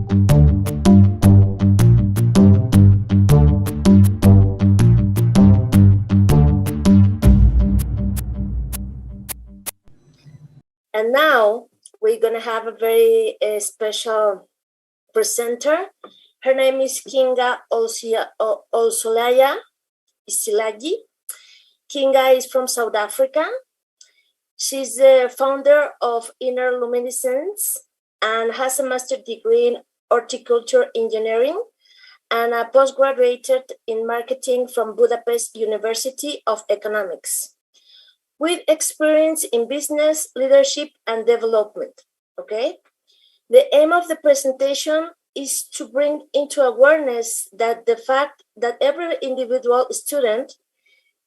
And now we're going to have a very special presenter. Her name is Kinga Orsolya Szilagyi. Kinga is from South Africa. She's the founder of Luminescence and has a master's degree in horticulture engineering and a postgraduate in marketing from Budapest University of Economics, with experience in business, leadership, and development. Okay? The aim of the presentation is to bring into awareness that the fact that every individual student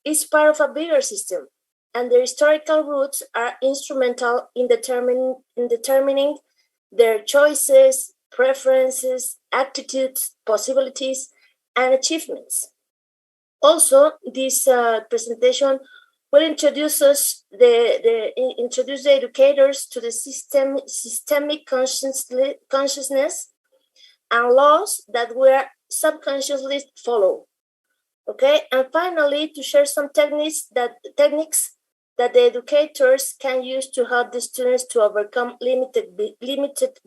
is part of a bigger system, and their historical roots are instrumental in determining their choices, preferences, attitudes, possibilities, and achievements. Also, this presentation will introduce the educators to the systemic consciousness and laws that we subconsciously follow. Okay, and finally, to share some techniques that the educators can use to help the students to overcome limited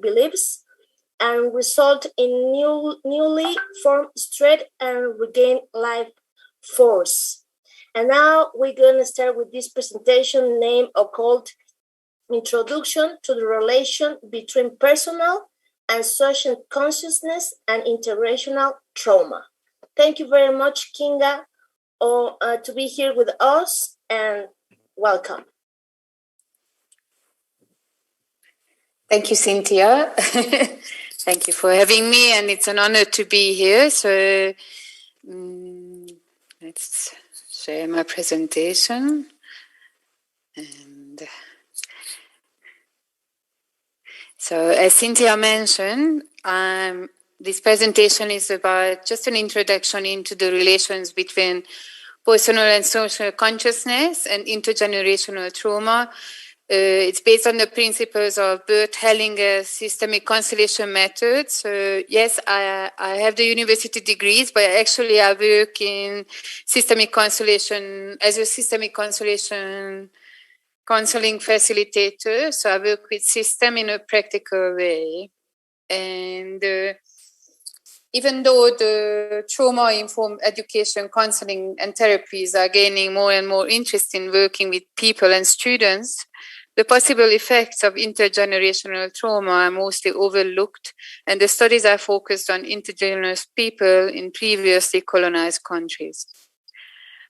beliefs and result in newly formed strength and regain life force. And now we're going to start with this presentation named or called Introduction to the Relation Between Personal and Social Consciousness and Intergenerational Trauma. Thank you very much, Kinga, to be here with us, and welcome. Thank you, Cynthia. Thank you for having me, and it's an honor to be here. So let's share my presentation. And so, as Cynthia mentioned, this presentation is about just an introduction into the relations between personal and social consciousness and intergenerational trauma. It's based on the principles of Bert Hellinger's systemic constellation method. So yes, I have the university degrees, but actually I work in systemic constellation as a systemic constellation counseling facilitator. So I work with system in a practical way. And even though the trauma-informed education, counseling, and therapies are gaining more and more interest in working with people and students, the possible effects of intergenerational trauma are mostly overlooked, and the studies are focused on indigenous people in previously colonized countries.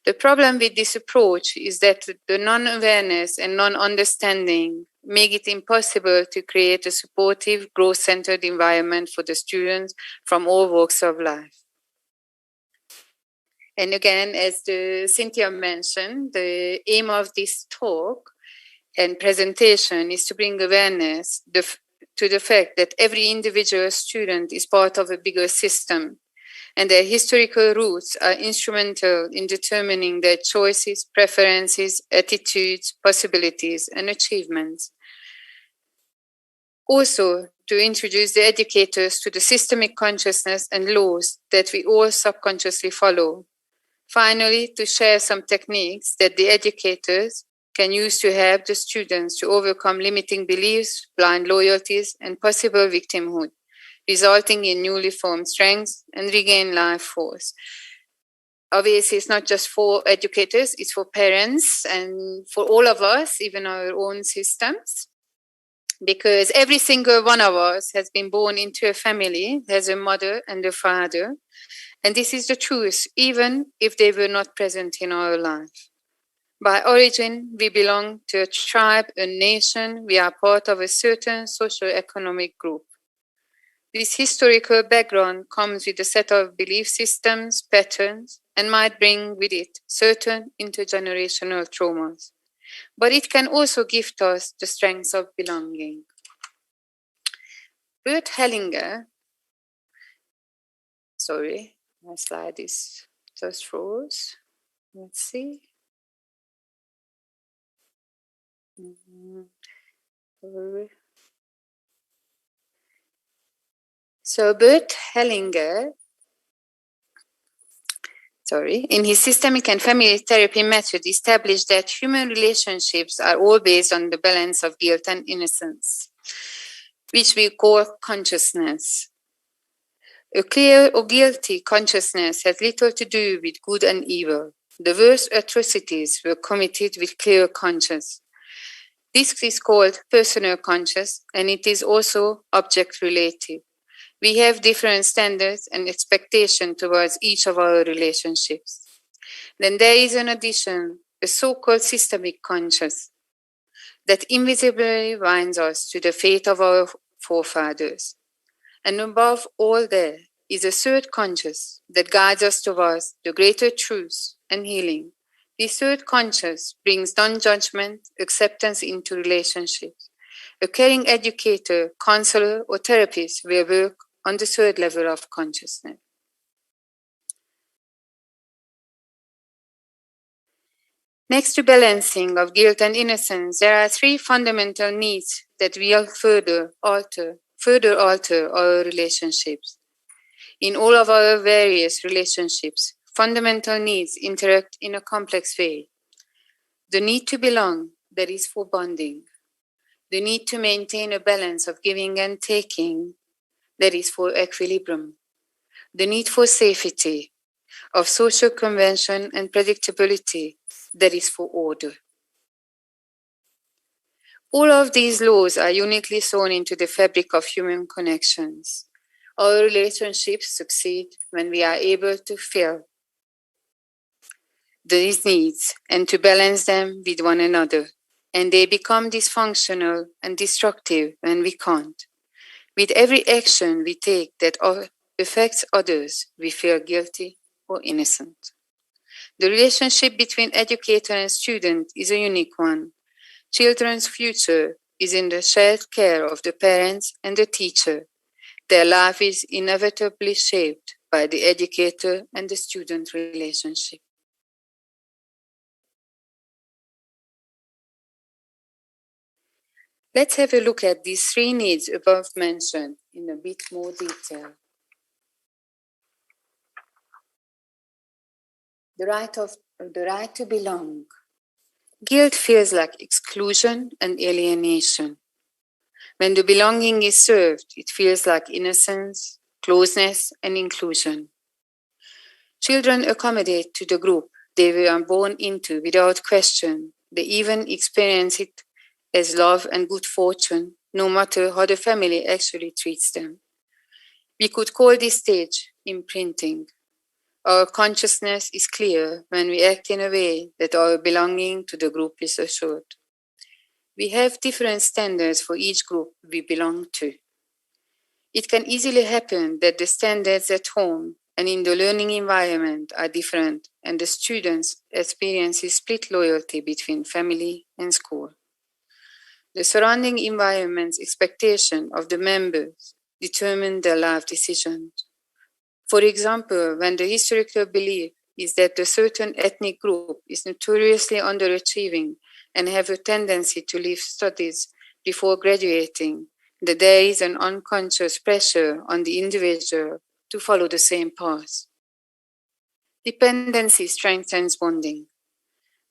The problem with this approach is that the non-awareness and non-understanding make it impossible to create a supportive, growth-centered environment for the students from all walks of life. And again, as Cynthia mentioned, the aim of this talk and presentation is to bring awareness to the fact that every individual student is part of a bigger system, and their historical roots are instrumental in determining their choices, preferences, attitudes, possibilities, and achievements. Also, to introduce the educators to the systemic consciousness and laws that we all subconsciously follow. Finally, to share some techniques that the educators can use to help the students to overcome limiting beliefs, blind loyalties, and possible victimhood, resulting in newly formed strengths and regain life force. Obviously, it's not just for educators, it's for parents and for all of us, even our own systems, because every single one of us has been born into a family, has a mother and a father, and this is the truth, even if they were not present in our life. By origin, we belong to a tribe, a nation, we are part of a certain socio-economic group. This historical background comes with a set of belief systems, patterns, and might bring with it certain intergenerational traumas. But it can also gift us the strength of belonging. Bert Hellinger, sorry, my slide is just froze. Let's see. So Bert Hellinger, in his systemic and family therapy method, established that human relationships are all based on the balance of guilt and innocence, which we call consciousness. A clear or guilty consciousness has little to do with good and evil. The worst atrocities were committed with clear conscience. This is called personal conscious, and it is also object-related. We have different standards and expectations towards each of our relationships. Then there is in addition a so-called systemic conscious that invisibly binds us to the fate of our forefathers. And above all there is a third conscious that guides us towards the greater truth and healing. This third conscious brings non-judgment, acceptance into relationships. A caring educator, counselor, or therapist will work on the third level of consciousness. Next to balancing of guilt and innocence, there are three fundamental needs that will further alter our relationships. In all of our various relationships, fundamental needs interact in a complex way. The need to belong, that is for bonding. The need to maintain a balance of giving and taking, that is for equilibrium. The need for safety, of social convention and predictability, that is for order. All of these laws are uniquely sewn into the fabric of human connections. Our relationships succeed when we are able to fill these needs and to balance them with one another, and they become dysfunctional and destructive when we can't. With every action we take that affects others, we feel guilty or innocent. The relationship between educator and student is a unique one. Children's future is in the shared care of the parents and the teacher. Their life is inevitably shaped by the educator and the student relationship. Let's have a look at these three needs above mentioned in a bit more detail. The right to belong. Guilt feels like exclusion and alienation. When the belonging is served, it feels like innocence, closeness, and inclusion. Children accommodate to the group they were born into without question. They even experience it as love and good fortune, no matter how the family actually treats them. We could call this stage imprinting. Our consciousness is clear when we act in a way that our belonging to the group is assured. We have different standards for each group we belong to. It can easily happen that the standards at home and in the learning environment are different, and the students experience split loyalty between family and school. The surrounding environment's expectation of the members determine their life decisions. For example, when the historical belief is that a certain ethnic group is notoriously underachieving and have a tendency to leave studies before graduating, that there is an unconscious pressure on the individual to follow the same path. Dependency strengthens bonding.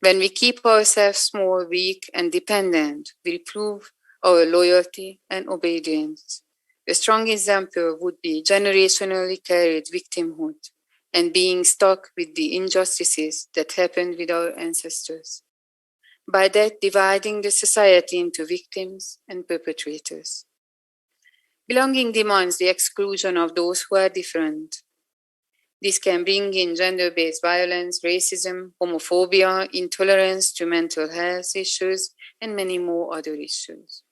When we keep ourselves small, weak, and dependent, we prove our loyalty and obedience. A strong example would be generationally carried victimhood and being stuck with the injustices that happened with our ancestors. By that, dividing the society into victims and perpetrators. Belonging demands the exclusion of those who are different. This can bring in gender-based violence, racism, homophobia, intolerance to mental health issues, and many more other issues.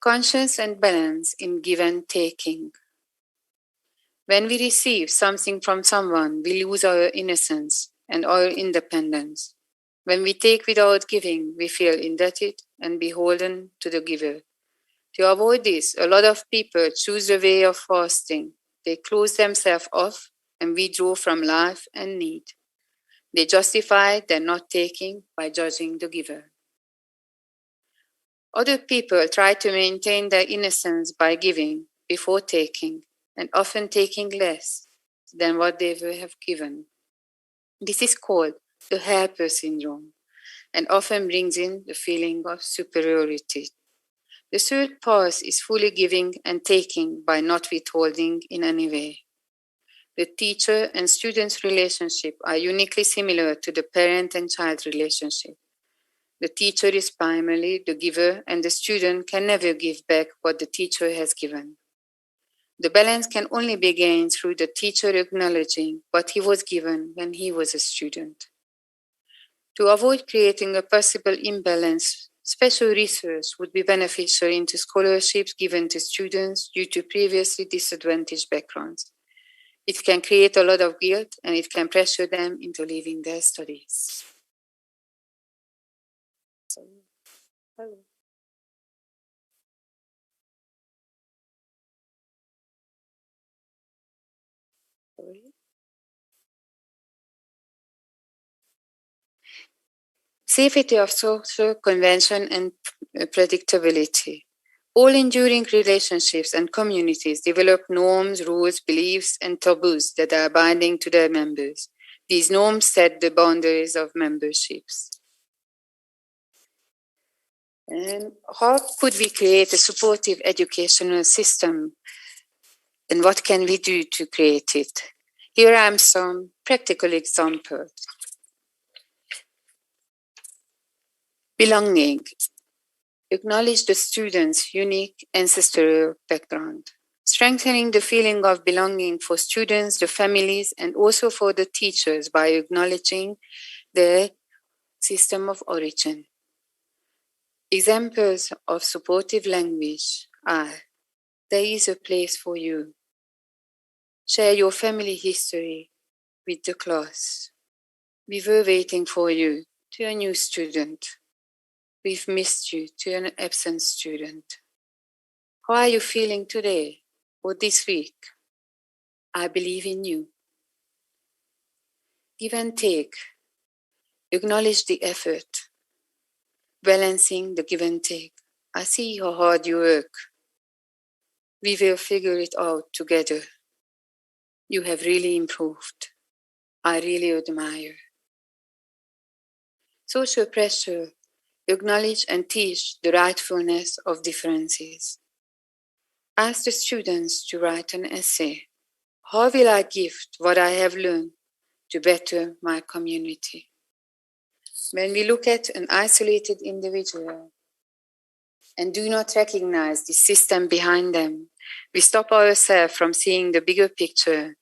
Conscience and balance in give and taking. When we receive something from someone, we lose our innocence and our independence. When we take without giving, we feel indebted and beholden to the giver. To avoid this, a lot of people choose the way of fasting. They close themselves off and withdraw from life and need. They justify their not taking by judging the giver. Other people try to maintain their innocence by giving before taking, and often taking less than what they have given. This is called the helper syndrome, and often brings in the feeling of superiority. The third path is fully giving and taking by not withholding in any way. The teacher and student's relationship are uniquely similar to the parent and child relationship. The teacher is primarily the giver, and the student can never give back what the teacher has given. The balance can only be gained through the teacher acknowledging what he was given when he was a student. To avoid creating a possible imbalance, special research would be beneficial into scholarships given to students due to previously disadvantaged backgrounds. It can create a lot of guilt, and it can pressure them into leaving their studies. Safety of social convention and predictability. All enduring relationships and communities develop norms, rules, beliefs, and taboos that are binding to their members. These norms set the boundaries of memberships. And how could we create a supportive educational system? And what can we do to create it? Here are some practical examples. Belonging. Acknowledge the student's unique ancestral background. Strengthening the feeling of belonging for students, the families, and also for the teachers by acknowledging their system of origin. Examples of supportive language are: there is a place for you. Share your family history with the class. We were waiting for you, to a new student. We've missed you, to an absent student. How are you feeling today or this week? I believe in you. Give and take. Acknowledge the effort. Balancing the give and take. I see how hard you work. We will figure it out together. You have really improved. I really admire. Social pressure. Acknowledge and teach the rightfulness of differences. Ask the students to write an essay. How will I gift what I have learned to better my community? When we look at an isolated individual and do not recognize the system behind them, we stop ourselves from seeing the bigger picture,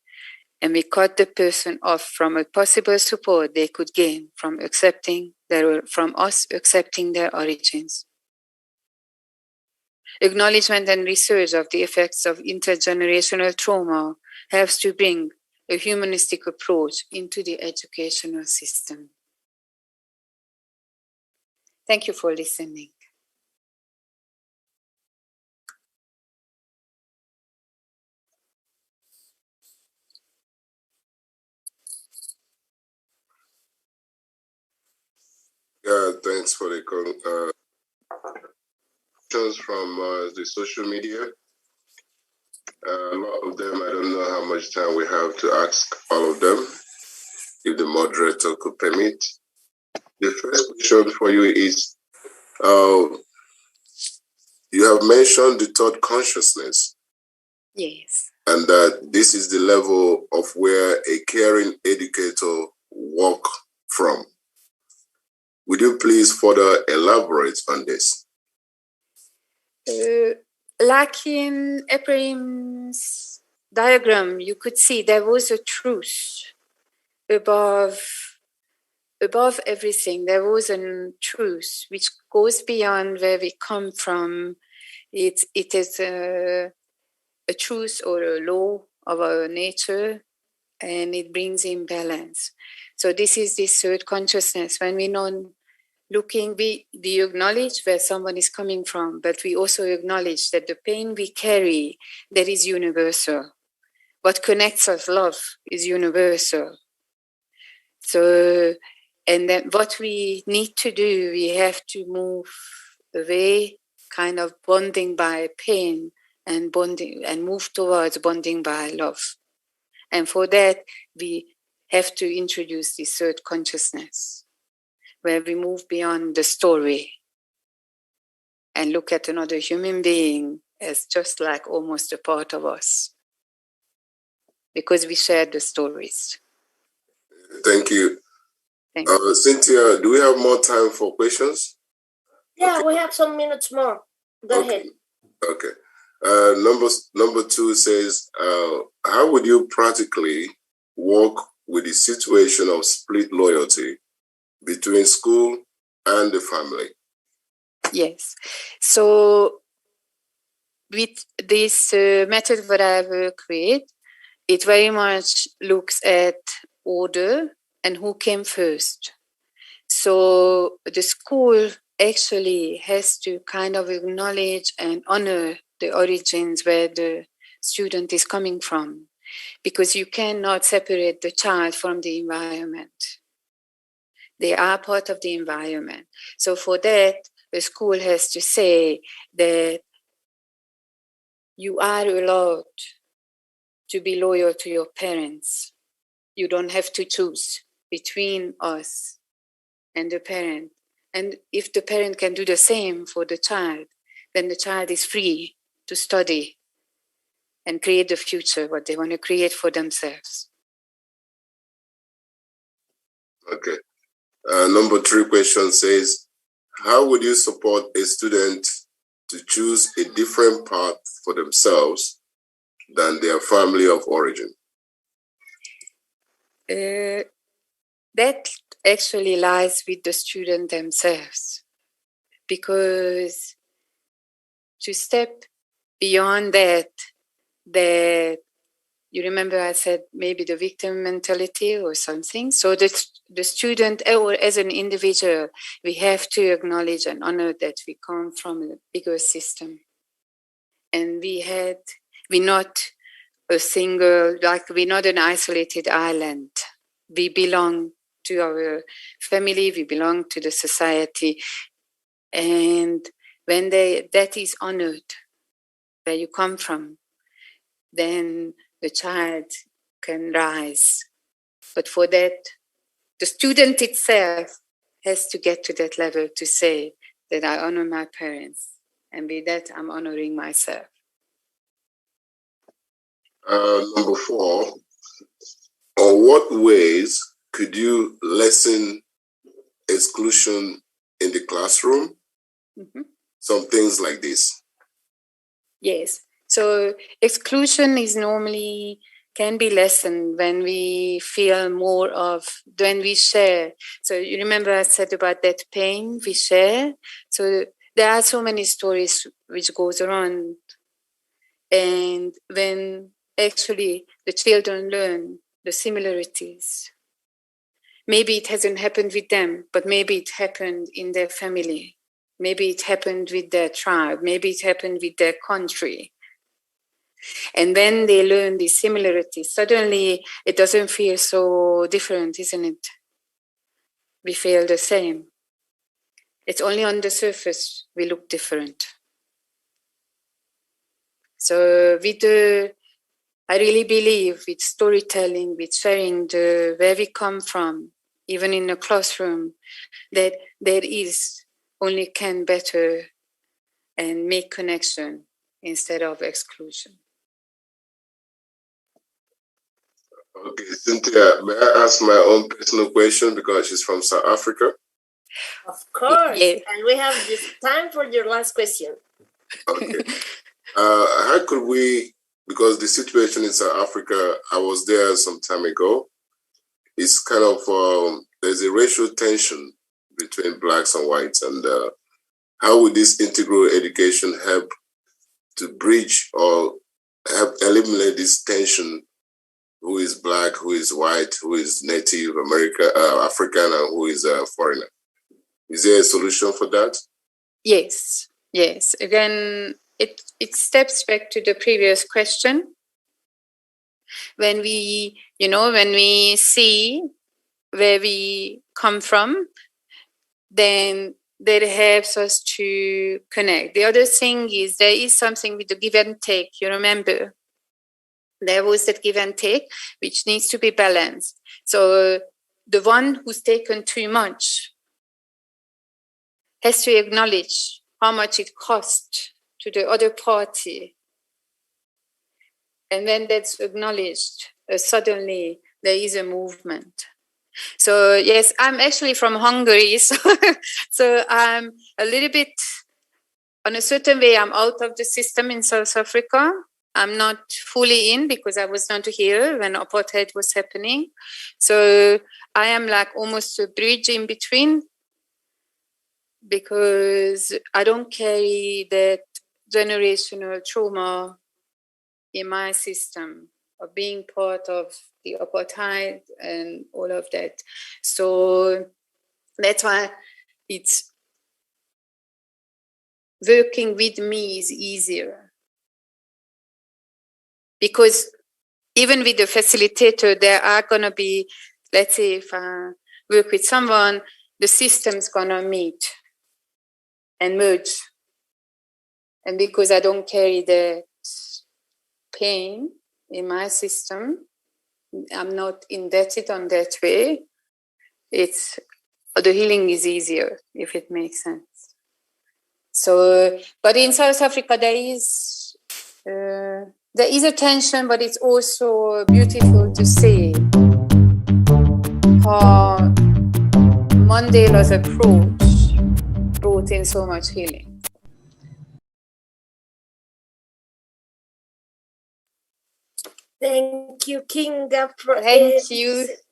and we cut the person off from a possible support they could gain from us accepting their origins. Acknowledgement and research of the effects of intergenerational trauma helps to bring a humanistic approach into the educational system. Thank you for listening. Thanks for the questions from the social media. A lot of them, I don't know how much time we have to ask all of them, if the moderator could permit. The first question for you is, you have mentioned the third consciousness. Yes. And that this is the level of where a caring educator walks from. Would you please further elaborate on this? Like in Ephraim's diagram, you could see there was a truth above everything. There was a truth which goes beyond where we come from. It is a truth or a law of our nature, and it brings in balance. So this is this third consciousness. When we know looking, we acknowledge where someone is coming from, but we also acknowledge that the pain we carry, that is universal. What connects us, love, is universal. So, and then what we need to do, we have to move away kind of bonding by pain and bonding and move towards bonding by love. And for that, we have to introduce this third consciousness, where we move beyond the story and look at another human being as just like almost a part of us, because we share the stories. Thank you. Thank you. Cynthia, do we have more time for questions? Yeah, we have some minutes more. Go ahead. Okay. Number 2 says, how would you practically work with the situation of split loyalty between school and the family? Yes. So with this method that I've created, it very much looks at order and who came first. So the school actually has to kind of acknowledge and honor the origins where the student is coming from, because you cannot separate the child from the environment. They are part of the environment. So for that, the school has to say that you are allowed to be loyal to your parents. You don't have to choose between us and the parent. And if the parent can do the same for the child, then the child is free to study and create the future, what they want to create for themselves. Okay. Number 3 question says, how would you support a student to choose a different path for themselves than their family of origin? That actually lies with the student themselves, because to step beyond that you remember I said maybe the victim mentality or something. So that the student, or as an individual, we have to acknowledge and honor that we come from a bigger system, and we're not a single, like we're not an isolated island. We belong to our family, we belong to the society. And when that is honored, where you come from, then the child can rise. But for that, the student itself has to get to that level to say that I honor my parents, and with that, I'm honoring myself. Number 4, on what ways could you lessen exclusion in the classroom? Mm-hmm. Some things like this. Yes. So exclusion is normally can be lessened when we feel more of, when we share. So you remember I said about that pain we share. So there are so many stories which goes around. And when actually the children learn the similarities, maybe it hasn't happened with them, but maybe it happened in their family. Maybe it happened with their tribe. Maybe it happened with their country. And when they learn these similarities, suddenly it doesn't feel so different, isn't it? We feel the same. It's only on the surface we look different. So I really believe with storytelling, with sharing where we come from, even in a classroom, that there is only can better and make connection instead of exclusion. Okay, Cynthia, may I ask my own personal question because she's from South Africa? Of course. Yeah. And we have just time for your last question. Okay. How could we, because the situation in South Africa, I was there some time ago, it's kind of, there's a racial tension between blacks and whites, and how would this integral education help to bridge or help eliminate this tension? Who is black, who is white, who is Native African, and who is a foreigner? Is there a solution for that? Yes. Again, it steps back to the previous question. When we see where we come from, then that helps us to connect. The other thing is there is something with the give and take. You remember, there was that give and take, which needs to be balanced. So the one who's taken too much has to acknowledge how much it costs to the other party. And when that's acknowledged, suddenly there is a movement. So yes, I'm actually from Hungary, so I'm a little bit, on a certain way, I'm out of the system in South Africa. I'm not fully in because I was not here when apartheid was happening. So I am like almost a bridge in between, because I don't carry that generational trauma in my system of being part of the apartheid and all of that. So that's why it's working with me is easier. Because even with the facilitator, there are going to be, let's say if I work with someone, the system's going to meet and merge. And because I don't carry that pain in my system, I'm not indebted on that way, it's the healing is easier, if it makes sense. So, but in South Africa there is a tension, but it's also beautiful to see how Mandela's approach brought in so much healing. Thank you, Kinga, for this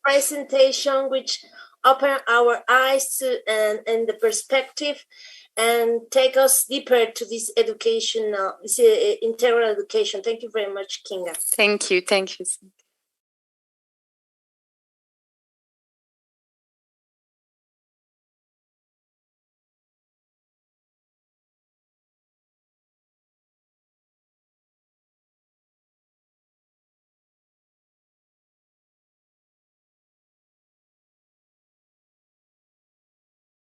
presentation, which opened our eyes to, and the perspective, and take us deeper to this educational, integral education. Thank you very much, Kinga. Thank you.